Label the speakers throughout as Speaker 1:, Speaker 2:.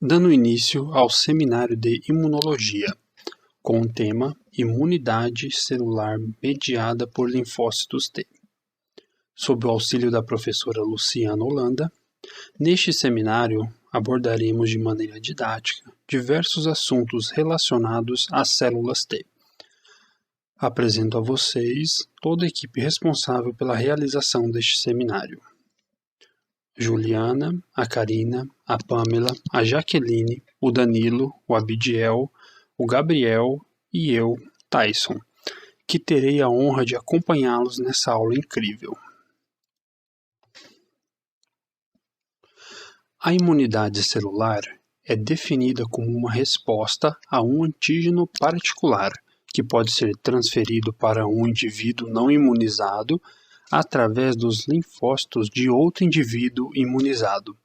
Speaker 1: Dando início ao seminário de Imunologia, com o tema Imunidade Celular Mediada por Linfócitos T. Sob o auxílio da professora Luciana Holanda, neste seminário abordaremos de maneira didática diversos assuntos relacionados às células T. Apresento a vocês toda a equipe responsável pela realização deste seminário. Juliana, a Karina, a Pamela, a Jaqueline, o Danilo, o Abidiel, o Gabriel e eu, Tyson, que terei a honra de acompanhá-los nessa aula incrível. A imunidade celular é definida como uma resposta a um antígeno particular, que pode ser transferido para um indivíduo não imunizado através dos linfócitos de outro indivíduo imunizado.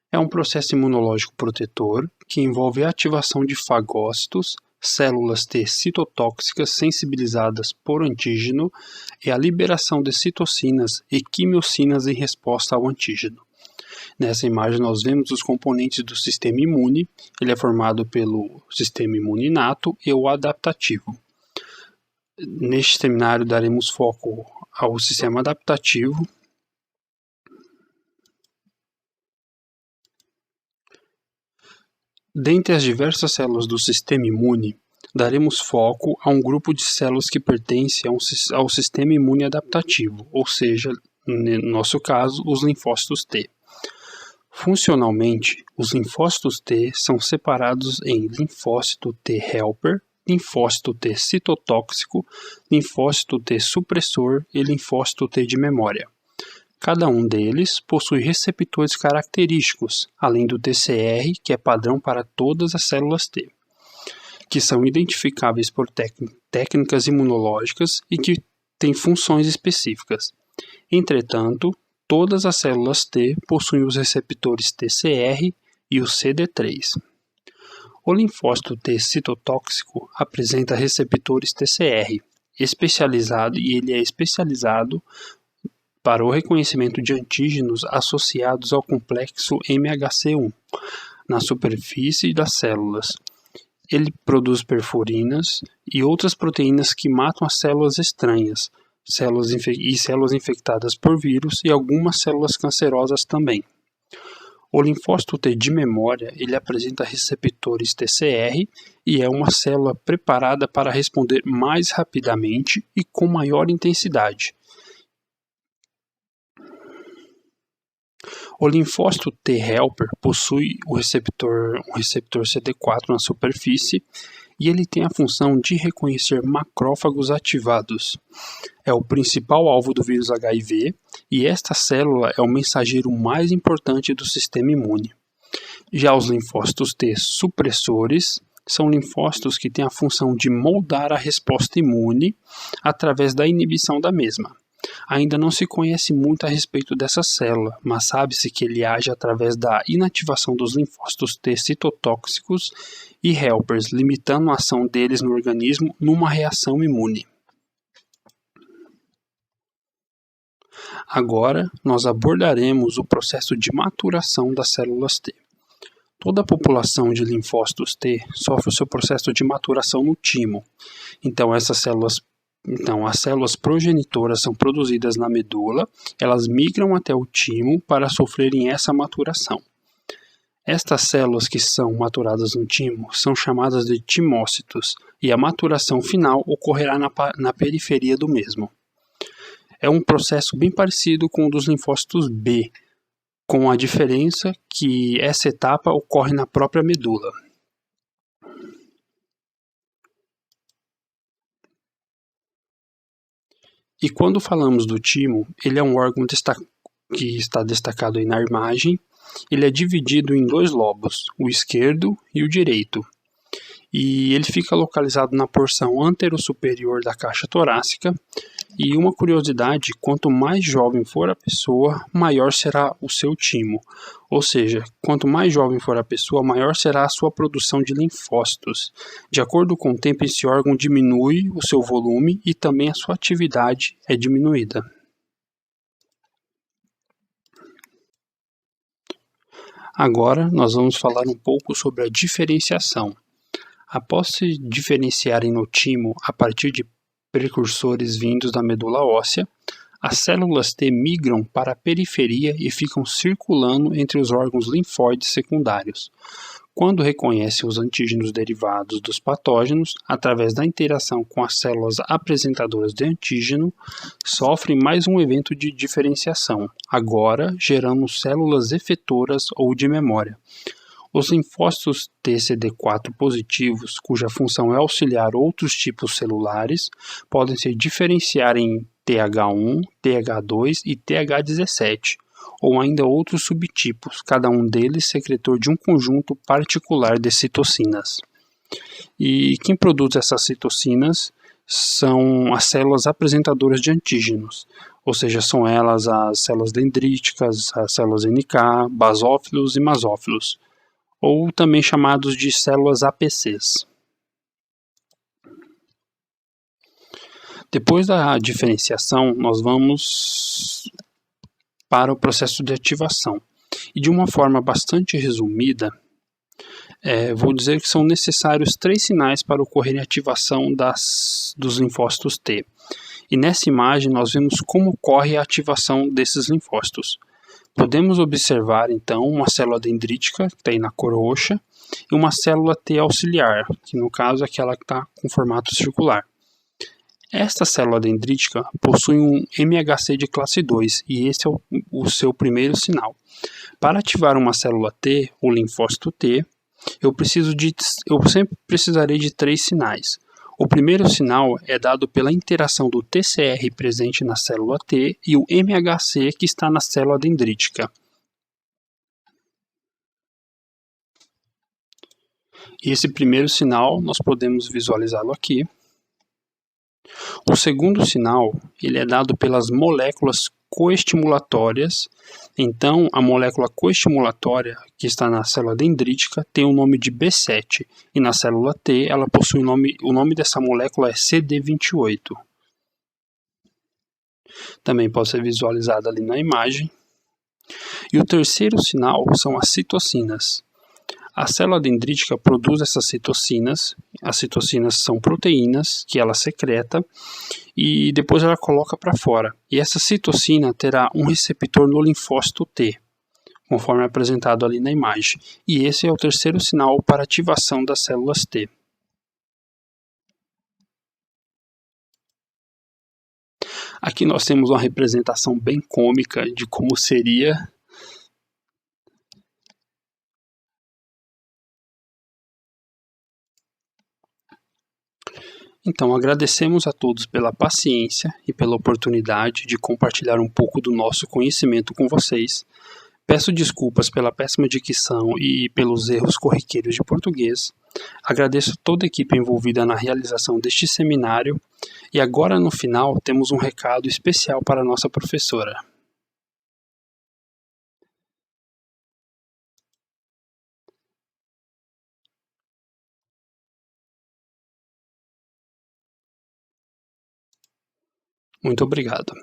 Speaker 1: É um processo imunológico protetor que envolve a ativação de fagócitos, células T citotóxicas sensibilizadas por antígeno e a liberação de citocinas e quimiocinas em resposta ao antígeno. Nessa imagem nós vemos os componentes do sistema imune. Ele é formado pelo sistema imune inato e o adaptativo. Neste seminário daremos foco ao sistema adaptativo. Dentre as diversas células do sistema imune, daremos foco a um grupo de células que pertence ao sistema imune adaptativo, ou seja, no nosso caso, os linfócitos T. Funcionalmente, os linfócitos T são separados em linfócito T helper, linfócito T citotóxico, linfócito T supressor e linfócito T de memória. Cada um deles possui receptores característicos, além do TCR, que é padrão para todas as células T, que são identificáveis por técnicas imunológicas e que têm funções específicas. Entretanto, todas as células T possuem os receptores TCR e o CD3. O linfócito T citotóxico apresenta receptores TCR, ele é especializado para o reconhecimento de antígenos associados ao complexo MHC1 na superfície das células. Ele produz perforinas e outras proteínas que matam as células estranhas, células infectadas por vírus e algumas células cancerosas também. O linfócito T de memória, ele apresenta receptores TCR e é uma célula preparada para responder mais rapidamente e com maior intensidade. O linfócito T helper possui um receptor CD4 na superfície e ele tem a função de reconhecer macrófagos ativados. É o principal alvo do vírus HIV e esta célula é o mensageiro mais importante do sistema imune. Já os linfócitos T supressores são linfócitos que têm a função de moldar a resposta imune através da inibição da mesma. Ainda não se conhece muito a respeito dessa célula, mas sabe-se que ele age através da inativação dos linfócitos T citotóxicos e helpers, limitando a ação deles no organismo numa reação imune. Agora, nós abordaremos o processo de maturação das células T. Toda a população de linfócitos T sofre o seu processo de maturação no timo. Então, as células progenitoras são produzidas na medula, elas migram até o timo para sofrerem essa maturação. Estas células que são maturadas no timo são chamadas de timócitos e a maturação final ocorrerá na periferia do mesmo. É um processo bem parecido com o dos linfócitos B, com a diferença que essa etapa ocorre na própria medula. E quando falamos do timo, ele é um órgão que está destacado aí na imagem. Ele é dividido em dois lobos, o esquerdo e o direito. E ele fica localizado na porção anterosuperior da caixa torácica. E uma curiosidade, quanto mais jovem for a pessoa, maior será o seu timo. Ou seja, quanto mais jovem for a pessoa, maior será a sua produção de linfócitos. De acordo com o tempo, esse órgão diminui o seu volume e também a sua atividade é diminuída. Agora nós vamos falar um pouco sobre a diferenciação. Após se diferenciarem no timo a partir de precursores vindos da medula óssea, as células T migram para a periferia e ficam circulando entre os órgãos linfóides secundários. Quando reconhecem os antígenos derivados dos patógenos, através da interação com as células apresentadoras de antígeno, sofrem mais um evento de diferenciação, agora gerando células efetoras ou de memória. Os linfócitos TCD4 positivos, cuja função é auxiliar outros tipos celulares, podem se diferenciar em TH1, TH2 e TH17, ou ainda outros subtipos, cada um deles secretor de um conjunto particular de citocinas. E quem produz essas citocinas são as células apresentadoras de antígenos, ou seja, são elas as células dendríticas, as células NK, basófilos e masófilos, ou também chamados de células APCs. Depois da diferenciação, nós vamos para o processo de ativação. E de uma forma bastante resumida, vou dizer que são necessários 3 sinais para ocorrer a ativação dos linfócitos T. E nessa imagem nós vemos como ocorre a ativação desses linfócitos. Podemos observar então uma célula dendrítica, que está aí na cor roxa, e uma célula T auxiliar, que no caso é aquela que está com formato circular. Esta célula dendrítica possui um MHC de classe 2 e esse é o seu primeiro sinal. Para ativar uma célula T, ou linfócito T, eu sempre precisarei de 3 sinais. O primeiro sinal é dado pela interação do TCR presente na célula T e o MHC que está na célula dendrítica. E esse primeiro sinal nós podemos visualizá-lo aqui. O segundo sinal ele é dado pelas moléculas coestimulatórias. Então, a molécula coestimulatória que está na célula dendrítica tem o nome de B7 e na célula T ela possui o nome dessa molécula é CD28. Também pode ser visualizado ali na imagem. E o terceiro sinal são as citocinas. A célula dendrítica produz essas citocinas. As citocinas são proteínas que ela secreta e depois ela coloca para fora. E essa citocina terá um receptor no linfócito T, conforme apresentado ali na imagem. E esse é o terceiro sinal para ativação das células T. Aqui nós temos uma representação bem cômica de como seria. Então, agradecemos a todos pela paciência e pela oportunidade de compartilhar um pouco do nosso conhecimento com vocês. Peço desculpas pela péssima dicção e pelos erros corriqueiros de português. Agradeço toda a equipe envolvida na realização deste seminário. E agora, no final, temos um recado especial para a nossa professora. Muito obrigado.